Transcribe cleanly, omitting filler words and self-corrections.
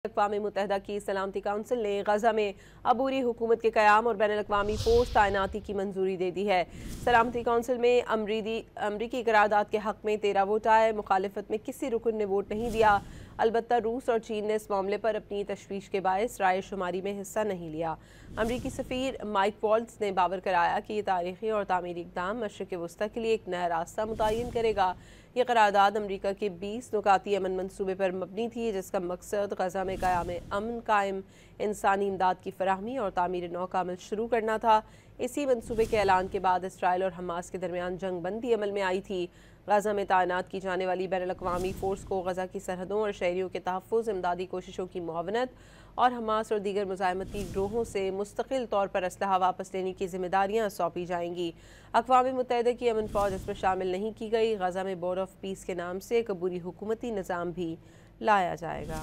अक़वाम मुत्तहिदा की सलामती काउंसिल ने गजा में अबूरी हुकूमत के क़याम और बैनुल अक़वामी फ़ोर्स तैनाती की मंजूरी दे दी है। सलामती काउंसिल में अमरीकी करारदाद के हक़ में 13 वोट आए। मुखालिफत में किसी रुकन ने वोट नहीं दिया। अलबत्ता रूस और चीन ने इस मामले पर अपनी तशवीश के बायस राय शुमारी में हिस्सा नहीं लिया। अमरीकी सफ़ीर माइक वॉल्ट्ज़ ने बावर कराया कि यह तारीख़ी और तामीरी इक़दाम मशरिक़ वस्ता के लिए एक नया रास्ता मुतय्यन करेगा। यह करारदाद अमरीका के 20 नुकाती अमन मनसूबे पर मबनी थी, जिसका मकसद गजा में क़याम अमन कायम, इंसानी इमदाद की फराहमी और तामीर नौ का अमल शुरू करना था। इसी मनसूबे के ऐलान के बाद इसराइल और हमास के दरमियान जंग बंदी अमल में आई थी। गजा में तैनात की जाने वाली बैनुल अक़वामी फ़ोर्स को गजा की सरहदों और शहरियों के तहफ़्फ़ुज़, इमदादी कोशिशों की मुआवनत और हमास और दीगर मुज़ाहिमती गिरोहों से मुस्तकिल तौर पर असलहा वापस लेने की जिम्मेदारियाँ सौंपी जाएंगी। अक़वाम मुत्तहिदा की अमन फ़ौज इसमें शामिल नहीं की गई। गजा में बोर्ड ऑफ पीस के नाम से एक अबूरी हुकूमती निज़ाम भी लाया जाएगा।